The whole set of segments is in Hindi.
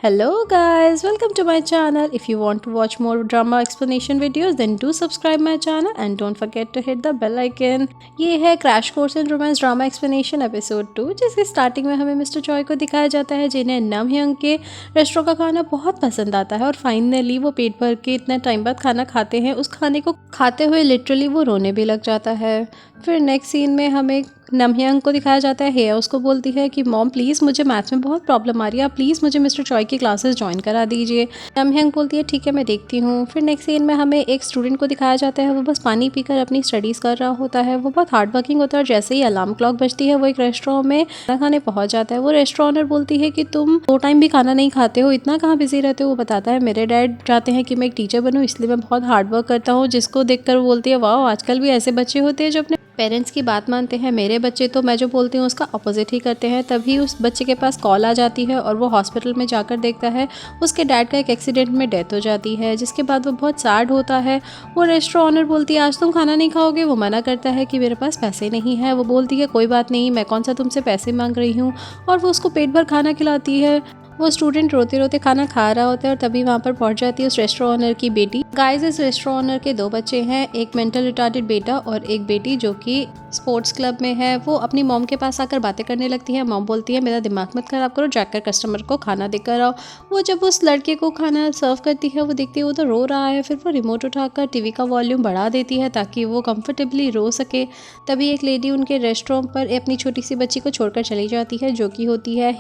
Hello guys, welcome to my channel. If you want to watch more drama explanation videos then do subscribe my channel and don't forget to hit the bell icon. ये है crash course in romance drama explanation episode 2 जिसके स्टार्टिंग में हमें मिस्टर चॉय को दिखाया जाता है जिन्हें नमहयंग के रेस्टोरेंट का खाना बहुत पसंद आता है और फाइनली वो पेट भर के इतना टाइम बाद खाना खाते हैं। उस खाने को खाते हुए लिटरली वो रोने भी लग जाता है। फिर नेक्स्ट सीन में हमें नमहयंग को दिखाया जाता है। हेया उसको बोलती है कि मॉम प्लीज़ मुझे मैथ्स में बहुत प्रॉब्लम आ रही है, आप प्लीज़ मुझे मिस्टर चॉय की क्लासेस ज्वाइन करा दीजिए। नमहयंग बोलती है ठीक है मैं देखती हूँ। फिर नेक्स्ट सीन में हमें एक स्टूडेंट को दिखाया जाता है, वो बस पानी पीकर अपनी स्टडीज़ कर रहा होता है। वो बहुत हार्ड वर्किंग होता है और जैसे ही अलार्म क्लॉक बजती है वो एक रेस्टोरेंट में खाना खाने पहुंच जाता है। वो रेस्टोरेंट बोलती है कि तुम 2 टाइम भी खाना नहीं खाते हो, इतना कहाँ बिजी रहते हो। वो बताता है मेरे डैड चाहते हैं कि मैं एक टीचर बनूँ इसलिए मैं बहुत हार्ड वर्क करता हूँ, जिसको देखकर वो बोलती है वाह आजकल भी ऐसे बच्चे होते हैं जो अपने पेरेंट्स की बात मानते हैं। मेरे बच्चे तो मैं जो बोलती हूँ उसका अपोजिट ही करते हैं। तभी उस बच्चे के पास कॉल आ जाती है और वो हॉस्पिटल में जाकर देखता है उसके डैड का एक एक्सीडेंट में डेथ हो जाती है, जिसके बाद वो बहुत सैड होता है। वो रेस्टोरेंट ओनर बोलती है आज तुम खाना नहीं खाओगे। वो मना करता है कि मेरे पास पैसे नहीं है। वो बोलती है कोई बात नहीं, मैं कौन सा तुमसे पैसे मांग रही हूँ, और वो उसको पेट भर खाना खिलाती है। वो स्टूडेंट रोते रोते खाना खा रहा होता है और तभी वहाँ पर पहुँच जाती है उस रेस्टोरेंट ओनर की बेटी। गाइस इस रेस्टोरेंट ओनर के 2 बच्चे हैं, एक मेंटल रिटार्डेड बेटा और एक बेटी जो कि स्पोर्ट्स क्लब में है। वो अपनी मॉम के पास आकर बातें करने लगती है। मॉम बोलती है मेरा दिमाग मत खराब करो, जाकर कस्टमर को खाना देकर आओ। वो जब उस लड़के को खाना सर्व करती है वो देखती है वो तो रो रहा है। फिर वो रिमोट उठाकर टीवी का वॉल्यूम बढ़ा देती है ताकि वो कंफर्टेबली रो सके। तभी एक लेडी उनके रेस्टोरेंट पर अपनी छोटी सी बच्ची को छोड़कर चली जाती है जो कि होती है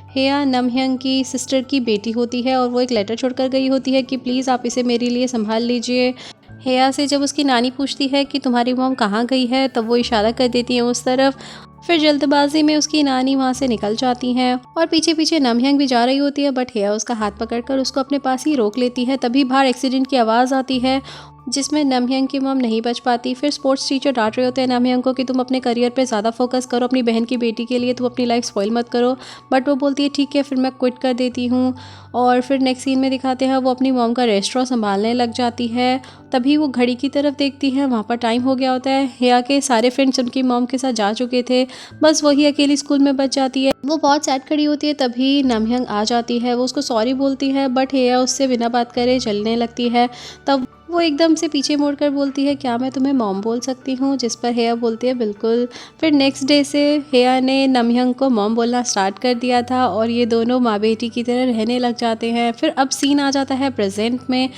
हेया नमहयंग की सिस्टर की बेटी होती है। और वो एक लेटर छोड़कर गई होती है कि प्लीज़ आप इसे मेरे लिए संभाल लीजिए। हेया से जब उसकी नानी पूछती है कि तुम्हारी मॉम कहाँ गई है तब वो इशारा कर देती है उस तरफ। फिर जल्दबाजी में उसकी नानी वहाँ से निकल जाती हैं और पीछे पीछे नमहयंग भी जा रही होती है, बट हेया उसका हाथ पकड़कर उसको अपने पास ही रोक लेती है। तभी बाहर एक्सीडेंट की आवाज़ आती है जिसमें नमहयंग की मॉम नहीं बच पाती। फिर स्पोर्ट्स टीचर डांट रहे होते हैं नमहयंग को कि तुम अपने करियर पे ज़्यादा फोकस करो, अपनी बहन की बेटी के लिए तुम अपनी लाइफ स्पॉइल मत करो। बट वो बोलती है ठीक है फिर मैं क्विट कर देती हूँ। और फिर नेक्स्ट सीन में दिखाते हैं वो अपनी मॉम का रेस्टोरेंट संभालने लग जाती है। तभी वो घड़ी की तरफ देखती है, वहाँ पर टाइम हो गया होता है। हेया के सारे फ्रेंड्स उनकी मॉम के साथ जा चुके थे, बस वही अकेली स्कूल में बच जाती है। वो बहुत सैड खड़ी होती है। तभी नमहयंग आ जाती है, वो उसको सॉरी बोलती है बट हेया उससे बिना बात करे चलने लगती है। तब वो एकदम से पीछे मुड़कर बोलती है क्या मैं तुम्हें मॉम बोल सकती हूँ, जिस पर हेया बोलती है बिल्कुल। फिर नेक्स्ट डे से हेया ने नमहयंग को मॉम बोलना स्टार्ट कर दिया था और ये दोनों माँ बेटी की तरह रहने लग जाते हैं। फिर अब सीन आ जाता है प्रेजेंट में।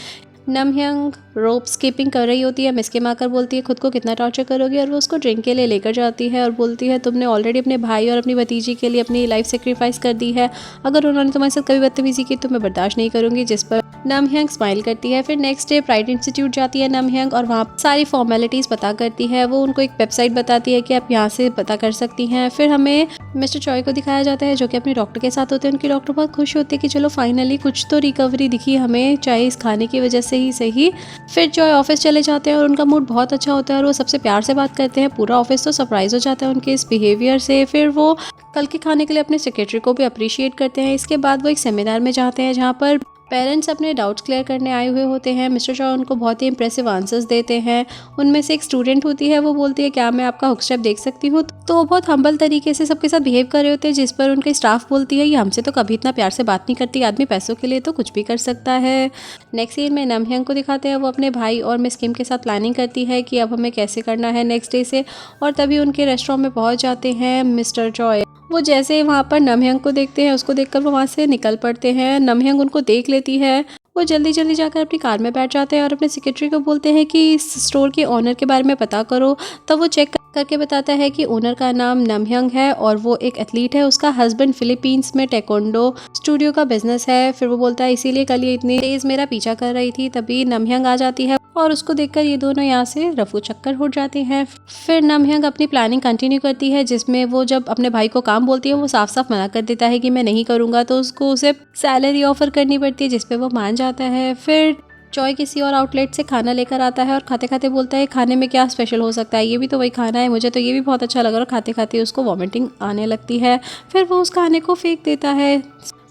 नमहयंग रोप स्कीपिंग कर रही होती है। मिसके माकर बोलती है खुद को कितना टॉर्चर करोगी, और वो उसको ड्रिंक के लिए लेकर जाती है और बोलती है तुमने ऑलरेडी अपने भाई और अपनी भतीजी के लिए अपनी लाइफ सेक्रीफाइस कर दी है, अगर उन्होंने तुम्हारे साथ कभी बदतमीजी की तो मैं बर्दाश्त नहीं करूंगी। जिस पर नमहयंग स्माइल करती है। फिर नेक्स्ट डे प्राइड इंस्टीट्यूट जाती है नमहयंग और वहाँ सारी फॉर्मेलिटीज़ पता करती है। वो उनको एक वेबसाइट बताती है कि आप यहाँ से पता कर सकती हैं। फिर हमें मिस्टर चॉय को दिखाया जाता है जो कि अपने डॉक्टर के साथ होते हैं। उनकी डॉक्टर बहुत खुश होती है कि चलो फाइनली कुछ तो रिकवरी दिखी हमें, चाहे इस खाने की वजह से ही सही। फिर चॉय ऑफिस चले जाते हैं और उनका मूड बहुत अच्छा होता है और वो सबसे प्यार से बात करते हैं। पूरा ऑफिस तो सरप्राइज हो जाता है उनके इस बिहेवियर से। फिर वो कल के खाने के लिए अपने सेक्रेटरी को भी अप्रिशिएट करते हैं। इसके बाद वो एक सेमिनार में जाते हैं जहाँ पर पेरेंट्स अपने डाउट्स क्लियर करने आए हुए होते हैं। मिस्टर चॉय उनको बहुत ही इंप्रेसिव आंसर्स देते हैं। उनमें से एक स्टूडेंट होती है, वो बोलती है क्या मैं आपका हुक स्टेप देख सकती हूँ, तो वो बहुत हम्बल तरीके से सबके साथ बिहेव कर रहे होते हैं। जिस पर उनके स्टाफ बोलती है ये हमसे तो कभी इतना प्यार से बात नहीं करती, आदमी पैसों के लिए तो कुछ भी कर सकता है। नेक्स्ट सीन में नमहयंग को दिखाते हैं, वो अपने भाई और मिस किम के साथ प्लानिंग करती है कि अब हमें कैसे करना है नेक्स्ट डे से। और तभी उनके रेस्टोरेंट में पहुँच जाते हैं मिस्टर चॉय। वो जैसे ही वहाँ पर नमहयंग को देखते हैं उसको देखकर वो वहाँ से निकल पड़ते हैं। नमहयंग उनको देख लेती है। वो जल्दी जल्दी जाकर अपनी कार में बैठ जाते हैं और अपने सेक्रेटरी को बोलते हैं कि इस स्टोर के ओनर के बारे में पता करो। तब वो चेक करके बताता है कि ओनर का नाम नमहयंग है और वो एक एथलीट है। उसका हस्बैंड फिलीपींस में टेक्वांडो स्टूडियो का बिजनेस है। फिर वो बोलता है इसीलिए कल ये इतनी तेज मेरा पीछा कर रही थी। तभी नमहयंग आ जाती है और उसको देखकर ये दोनों यहाँ से रफू चक्कर हो जाते हैं। फिर नमहयंग अपनी प्लानिंग कंटिन्यू करती है, जिसमें वो जब अपने भाई को काम बोलती है वो साफ साफ मना कर देता है कि मैं नहीं करूँगा, तो उसको उसे सैलरी ऑफर करनी पड़ती है जिस पे वो मान जाता है। फिर चॉय किसी और आउटलेट से खाना लेकर आता है और खाते खाते बोलता है खाने में क्या स्पेशल हो सकता है, ये भी तो वही खाना है, मुझे तो ये भी बहुत अच्छा लगा। और खाते खाते उसको वॉमिटिंग आने लगती है। फिर वो उस खाने को फेंक देता है।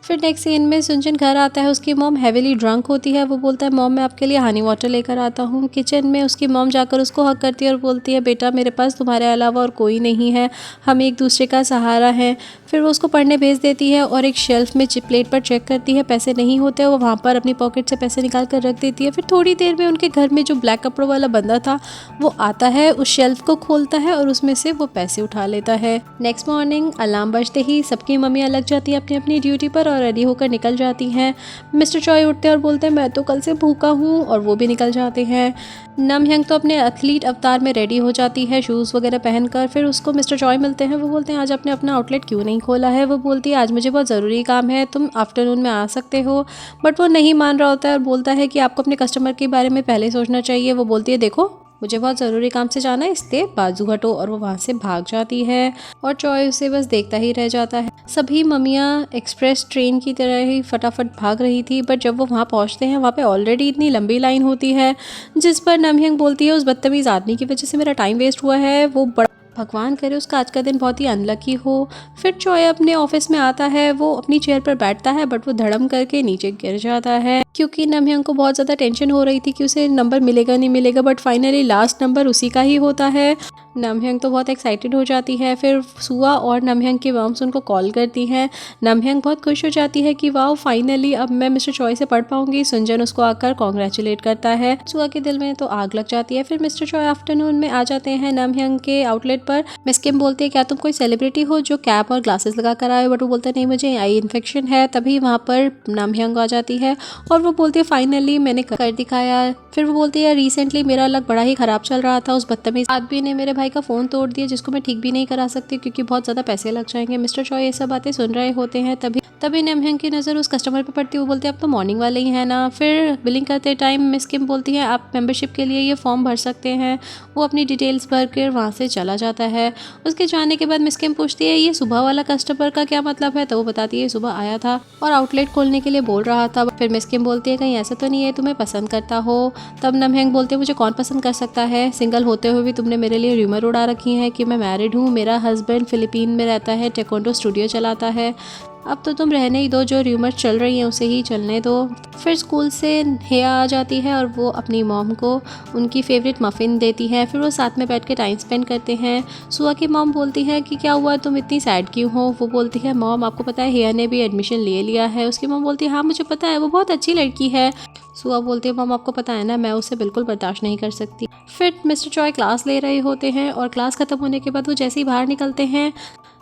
फिर नेक्स्ट सीन में सुनचन घर आता है। उसकी मॉम हेवीली ड्रंक होती है। वो बोलता है मॉम मैं आपके लिए हनी वाटर लेकर आता हूँ। किचन में उसकी मॉम जाकर उसको हक करती है और बोलती है बेटा मेरे पास तुम्हारे अलावा और कोई नहीं है, हम एक दूसरे का सहारा हैं। फिर वो उसको पढ़ने भेज देती है और एक शेल्फ में प्लेट पर चेक करती है, पैसे नहीं होते, वो वहाँ पर अपनी पॉकेट से पैसे निकाल कर रख देती है। फिर थोड़ी देर में उनके घर में जो ब्लैक कपड़ों वाला बंदा था वो आता है, उस शेल्फ को खोलता है और उसमें से वो पैसे उठा लेता है। नेक्स्ट मॉर्निंग अलार्म बजते ही सबकी मम्मियाँ लग जाती है अपनी अपनी ड्यूटी पर और रेडी होकर निकल जाती हैं। मिस्टर चॉय उठते हैं और बोलते हैं मैं तो कल से भूखा हूँ, और वो भी निकल जाते हैं। नमहंग तो अपने एथलीट अवतार में रेडी हो जाती है शूज़ वगैरह पहनकर। फिर उसको मिस्टर चॉय मिलते हैं, वो बोलते हैं आज आपने अपना आउटलेट क्यों नहीं खोला है। वो बोलती है आज मुझे बहुत ज़रूरी काम है, तुम आफ्टरनून में आ सकते हो। बट वो नहीं मान रहा होता है और बोलता है कि आपको अपने कस्टमर के बारे में पहले सोचना चाहिए। वो बोलती है देखो मुझे बहुत ज़रूरी काम से जाना है, इसलिए बाजू हटो, और वो वहाँ से भाग जाती है और चॉय उसे बस देखता ही रह जाता है। सभी मम्मियाँ एक्सप्रेस ट्रेन की तरह ही फटाफट भाग रही थी, बट जब वो वहाँ पहुँचते हैं वहाँ पे ऑलरेडी इतनी लंबी लाइन होती है, जिस पर नमहंग बोलती है उस बदतमीज़ आदमी की वजह से मेरा टाइम वेस्ट हुआ है, वो बड़ा भगवान करे उसका आज का दिन बहुत ही अनलकी हो। फिर चॉय अपने ऑफिस में आता है, वो अपनी चेयर पर बैठता है बट वो धड़म करके नीचे गिर जाता है, क्योंकि नमहंग को बहुत ज़्यादा टेंशन हो रही थी कि उसे नंबर मिलेगा नहीं मिलेगा, बट फाइनली लास्ट नंबर उसी का ही होता है। नमहंग तो बहुत एक्साइटेड हो जाती है। फिर सुआ और नमहंग की मॉम्स उनको कॉल करती हैं। नमहंग बहुत खुश हो जाती है कि वाह फाइनली अब मैं मिस्टर चॉय से पढ़ पाऊंगी। सुनजन उसको आकर कॉन्ग्रेचुलेट करता है। सुआ के दिल में तो आग लग जाती है। फिर मिस्टर चॉय आफ्टरनून में आ जाते हैं नमहंग के आउटलेट पर। मिस किम बोलती है क्या तुम कोई सेलिब्रिटी हो जो कैप और ग्लासेस लगा कर आए, बट वो बोलता है नहीं मुझे आई इन्फेक्शन है। तभी वहाँ पर नमहंग आ जाती है और वो बोलती है फाइनली मैंने कर दिखाया। फिर वो बोलती है रिसेंटली मेरा लक बड़ा ही खराब चल रहा था, उस बदतमीज आदमी ने मेरे भाई का फ़ोन तोड़ दिया जिसको मैं ठीक भी नहीं करा सकती क्योंकि बहुत ज़्यादा पैसे लग जाएंगे। मिस्टर चॉय ये सब बातें सुन रहे होते हैं। तभी नमहंग की नज़र उस कस्टमर पे पड़ती है। वो बोलते हैं आप तो मॉर्निंग वाले ही हैं ना। फिर बिलिंग करते टाइम मिस किम बोलती है आप मेंबरशिप के लिए ये फॉर्म भर सकते हैं। वो अपनी डिटेल्स भर कर वहाँ से चला जाता है। उसके जाने के बाद मिस किम पूछती है ये सुबह वाला कस्टमर का क्या मतलब है, तो वो बताती है सुबह आया था और आउटलेट खोलने के लिए बोल रहा था। फिर मिस किम बोलती है कहीं ऐसा तो नहीं है तुम्हें पसंद करता हो। तब नमहंग बोलते हैं मुझे कौन पसंद कर सकता है, सिंगल होते हुए भी तुमने मेरे लिए र्यूमर उड़ा रखी है कि मैं मैरिड हूँ, मेरा हस्बैंड फिलीपीन में रहता है, टेक्वांडो स्टूडियो चलाता है। अब तो तुम रहने ही दो, जो र्यूमर चल रही हैं उसे ही चलने दो। फिर स्कूल से हेया आ जाती है और वो अपनी मॉम को उनकी फेवरेट मफ़िन देती है। फिर वो साथ में बैठ के टाइम स्पेंड करते हैं। सुआ की मॉम बोलती है कि क्या हुआ तुम इतनी सैड क्यों हो। वो बोलती है मॉम आपको पता है हेया ने भी एडमिशन ले लिया है। उसकी मॉम बोलती है हाँ मुझे पता है, वो बहुत अच्छी लड़की है। सुआ बोलती है मॉम आपको पता है ना मैं उसे बिल्कुल बर्दाश्त नहीं कर सकती। फिर मिस्टर चॉय क्लास ले रहे होते हैं और क्लास ख़त्म होने के बाद वो जैसे ही बाहर निकलते हैं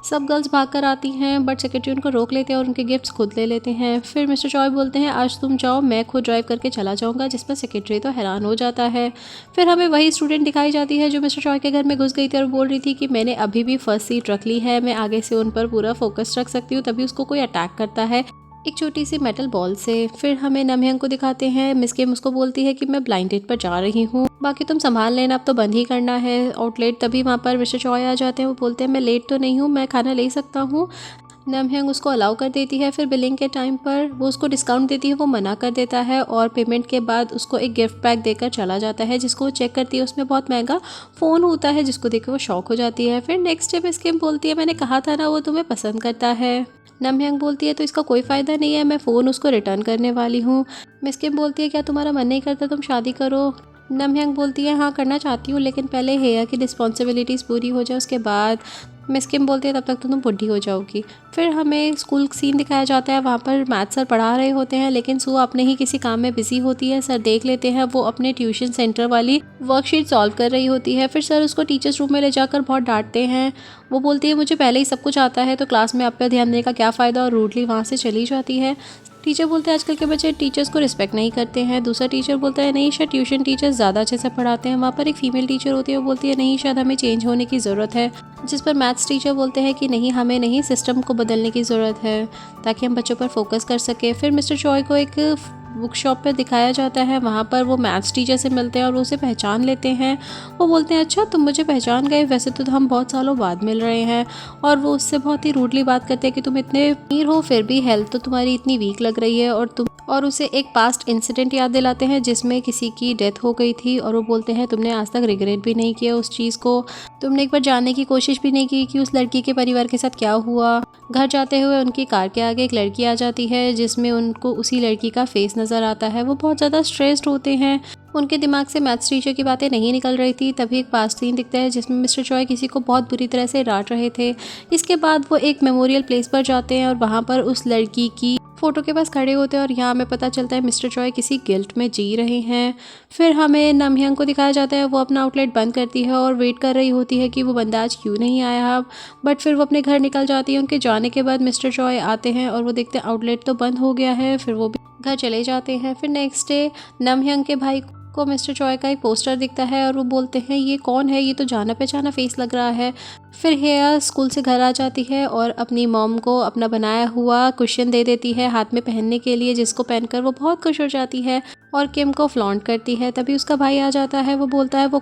सब गर्ल्स भाग कर आती हैं, बट सेक्रेटरी उनको रोक लेते हैं और उनके गिफ्ट्स खुद ले लेते हैं। फिर मिस्टर चॉय बोलते हैं आज तुम जाओ मैं खुद ड्राइव करके चला जाऊंगा, जिस पर सेक्रेटरी तो हैरान हो जाता है। फिर हमें वही स्टूडेंट दिखाई जाती है जो मिस्टर चॉय के घर में घुस गई थी और बोल रही थी कि मैंने अभी भी फर्स्ट सीट रख ली है, मैं आगे से उन पर पूरा फोकस रख सकती हूँ। तभी उसको कोई अटैक करता है एक छोटी सी मेटल बॉल से। फिर हमें नमहंग को दिखाते हैं। मिस किम उसको बोलती है कि मैं ब्लाइंड डेट पर जा रही हूँ, बाकी तुम संभाल लेना, अब तो बंद ही करना है आउटलेट। तभी वहाँ पर मिस्टर चॉय आ जाते हैं। वो बोलते हैं मैं लेट तो नहीं हूँ, मैं खाना ले सकता हूँ। नमहंग उसको अलाउ कर देती है। फिर बिलिंग के टाइम पर वो उसको डिस्काउंट देती है, वो मना कर देता है और पेमेंट के बाद उसको एक गिफ्ट पैक देकर चला जाता है, जिसको वो चेक करती है। उसमें बहुत महंगा फ़ोन होता है जिसको देख के वो शॉक हो जाती है। फिर नेक्स्ट डे मिस किम बोलती है मैंने कहा था ना वो तुम्हें पसंद करता है। नमहंग बोलती है तो इसका कोई फ़ायदा नहीं है, मैं फ़ोन उसको रिटर्न करने वाली हूँ। मिस किम बोलती है क्या तुम्हारा मन नहीं करता तुम शादी करो। नमहंग बोलती है हाँ करना चाहती हूँ, लेकिन पहले हेया की रिस्पॉन्सिबिलिटीज़ पूरी हो जाए उसके बाद। मिस किम बोलती है तब तक तो तुम बुढ़ी हो जाओगी। फिर हमें स्कूल सीन दिखाया जाता है। वहाँ पर मैथ सर पढ़ा रहे होते हैं, लेकिन सुआ अपने ही किसी काम में बिजी होती है। सर देख लेते हैं वो अपने ट्यूशन सेंटर वाली वर्कशीट सॉल्व कर रही होती है। फिर सर उसको टीचर्स रूम में ले जाकर बहुत डांटते हैं। वो बोलती है मुझे पहले ही सब कुछ आता है तो क्लास में आप पे ध्यान देने का क्या फ़ायदा, और रूडली वहाँ से चली जाती है। टीचर बोलते हैं आजकल के बच्चे टीचर्स को रिस्पेक्ट नहीं करते हैं। दूसरा टीचर बोलता है नहीं शायद ट्यूशन टीचर्स ज़्यादा अच्छे से पढ़ाते हैं। वहाँ पर एक फीमेल टीचर होती है, वो बोलती है नहीं शायद हमें चेंज होने की ज़रूरत है। जिस पर मैथ्स टीचर बोलते हैं कि नहीं हमें नहीं, सिस्टम को बदलने की ज़रूरत है ताकि हम बच्चों पर फोकस कर सकें। फिर मिस्टर चॉय को एक बुक शॉप पर दिखाया जाता है। वहाँ पर वो मैथ्स टीचर से मिलते हैं और उसे पहचान लेते हैं। वो बोलते हैं अच्छा तुम मुझे पहचान गए, वैसे तो हम बहुत सालों बाद मिल रहे हैं। और वो उससे बहुत ही रूडली बात करते हैं कि तुम इतने अमीर हो फिर भी हेल्थ तो तुम्हारी इतनी वीक लग रही है, और उसे एक पास्ट इंसिडेंट याद दिलाते हैं जिसमें किसी की डेथ हो गई थी। और वो बोलते हैं तुमने आज तक रिग्रेट भी नहीं किया उस चीज़ को, तुमने एक बार जानने की कोशिश भी नहीं की कि उस लड़की के परिवार के साथ क्या हुआ। घर जाते हुए उनकी कार के आगे एक लड़की आ जाती है जिसमें उनको उसी लड़की का फेस नज़र आता है। वो बहुत ज़्यादा स्ट्रेस्ड होते हैं। उनके दिमाग से मैथ्स टीचर की बातें नहीं निकल रही थी। तभी एक पास सीन दिखता है जिसमें मिस्टर चॉय किसी को बहुत बुरी तरह से डांट रहे थे। इसके बाद वो एक मेमोरियल प्लेस पर जाते हैं और वहाँ पर उस लड़की की फ़ोटो के पास खड़े होते हैं और यहाँ हमें पता चलता है मिस्टर चॉय किसी गिल्ट में जी रहे हैं। फिर हमें नमह्यंग को दिखाया जाता है, वो अपना आउटलेट बंद करती है और वेट कर रही होती है कि वो बंदा आज क्यों नहीं आया। बट फिर वो अपने घर निकल जाती है। उनके जाने के बाद मिस्टर चॉय आते हैं और वो देखते हैं आउटलेट तो बंद हो गया है। फिर वो भी घर चले जाते हैं। फिर नेक्स्ट डे नमह्यंग के भाई को मिस्टर चॉय का एक पोस्टर दिखता है और वो बोलते हैं ये कौन है, ये तो जाना पहचाना फेस लग रहा है। फिर हेया स्कूल से घर आ जाती है और अपनी मॉम को अपना बनाया हुआ कुशन दे देती है हाथ में पहनने के लिए, जिसको पहनकर वो बहुत खुश हो जाती है और किम को फ्लॉन्ट करती है। तभी उसका भाई आ जाता है, वो बोलता है वो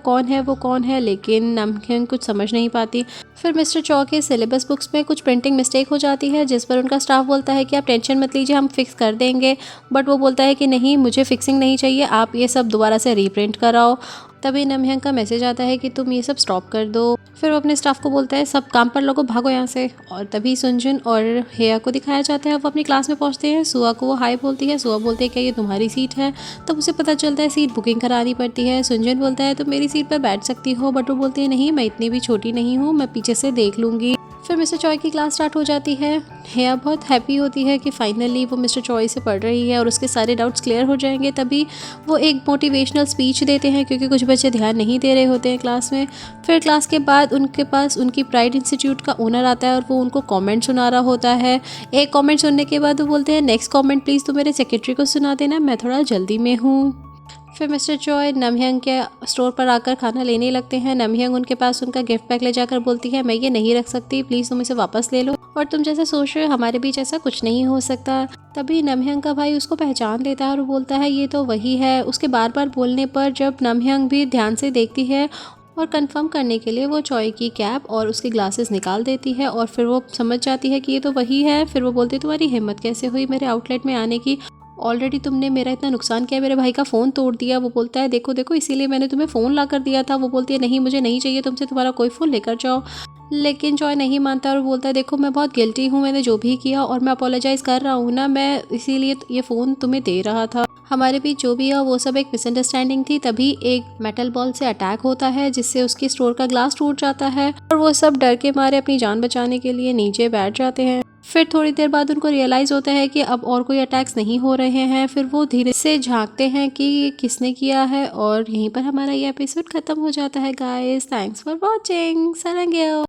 कौन है, लेकिन नमह्यंग कुछ समझ नहीं पाती। फिर मिस्टर चॉ के सिलेबस बुक्स में कुछ प्रिंटिंग मिस्टेक हो जाती है, जिस पर उनका स्टाफ बोलता है कि आप टेंशन मत लीजिए, हम फिक्स कर देंगे। बट वो बोलता है कि नहीं, मुझे फिक्सिंग नहीं चाहिए, आप ये सब दोबारा से रीप्रिंट कराओ। तभी नमह्यंग का मैसेज आता है कि तुम ये सब स्टॉप कर दो। फिर वो अपने स्टाफ को बोलता है सब काम पर लोगो, भागो यहाँ से। और तभी सुनजुन और हेया को दिखाया जाता है, वो अपनी क्लास में पहुँचते हैं। सुआ को वो हाय बोलती है, सुआ बोलती है क्या ये तुम्हारी सीट है। तब उसे पता चलता है सीट बुकिंग करानी पड़ती है। सुनजुन बोलता है तुम मेरी सीट पर बैठ सकती हो, बट वो बोलती है नहीं, मैं इतनी भी छोटी नहीं हूँ, मैं पीछे से देख लूँगी। फिर मिस्टर चॉय की क्लास स्टार्ट हो जाती है। हेया बहुत हैप्पी होती है कि फाइनली वो मिस्टर चॉय से पढ़ रही है और उसके सारे डाउट्स क्लियर हो जाएंगे। तभी वो एक मोटिवेशनल स्पीच देते हैं क्योंकि कुछ बच्चे ध्यान नहीं दे रहे होते हैं क्लास में। फिर क्लास के बाद उनके पास उनकी प्राइड इंस्टीट्यूट का ओनर आता है और वो उनको कमेंट सुना रहा होता है। एक कमेंट सुनने के बाद वो बोलते हैं नेक्स्ट कमेंट प्लीज़ तो मेरे सेक्रेटरी को सुना देना, मैं थोड़ा जल्दी में हूँ। फिर मिस्टर चॉय नमह्यंग के स्टोर पर आकर खाना लेने लगते हैं। नमह्यंग उनके पास उनका गिफ्ट पैक ले जाकर बोलती है मैं ये नहीं रख सकती, प्लीज़ तुम इसे वापस ले लो, और तुम जैसे सोच रहे हो हमारे बीच ऐसा कुछ नहीं हो सकता। तभी नमह्यंग का भाई उसको पहचान लेता है और बोलता है ये तो वही है। उसके बार बार बोलने पर जब नमह्यंग भी ध्यान से देखती है और कंफर्म करने के लिए वो चॉय की कैप और उसके ग्लासेस निकाल देती है और फिर वो समझ जाती है कि ये तो वही है। फिर वो बोलती है तुम्हारी हिम्मत कैसे हुई मेरे आउटलेट में आने की, ऑलरेडी तुमने मेरा इतना नुकसान किया, मेरे भाई का फ़ोन तोड़ दिया। वो बोलता है देखो देखो इसीलिए मैंने तुम्हें फ़ोन ला कर दिया था। वो बोलती है नहीं मुझे नहीं चाहिए तुमसे, तुम्हारा कोई फ़ोन लेकर जाओ। लेकिन जॉय नहीं मानता और बोलता है देखो मैं बहुत गिल्टी हूँ, मैंने जो भी किया और मैं अपोलोजाइज़ कर रहा हूँ ना, मैं इसीलिए ये फ़ोन तुम्हें दे रहा था। हमारे बीच जो भी है वो सब एक मिसअंडरस्टैंडिंग थी। तभी एक मेटल बॉल से अटैक होता है जिससे उसकी स्टोर का ग्लास टूट जाता है और वो सब डर के मारे अपनी जान बचाने के लिए नीचे बैठ जाते हैं। फिर थोड़ी देर बाद उनको रियलाइज़ होता है कि अब और कोई अटैक्स नहीं हो रहे हैं। फिर वो धीरे से झांकते हैं कि ये किसने किया है और यहीं पर हमारा ये एपिसोड खत्म हो जाता है। Guys thanks for watching. सारंगेओ।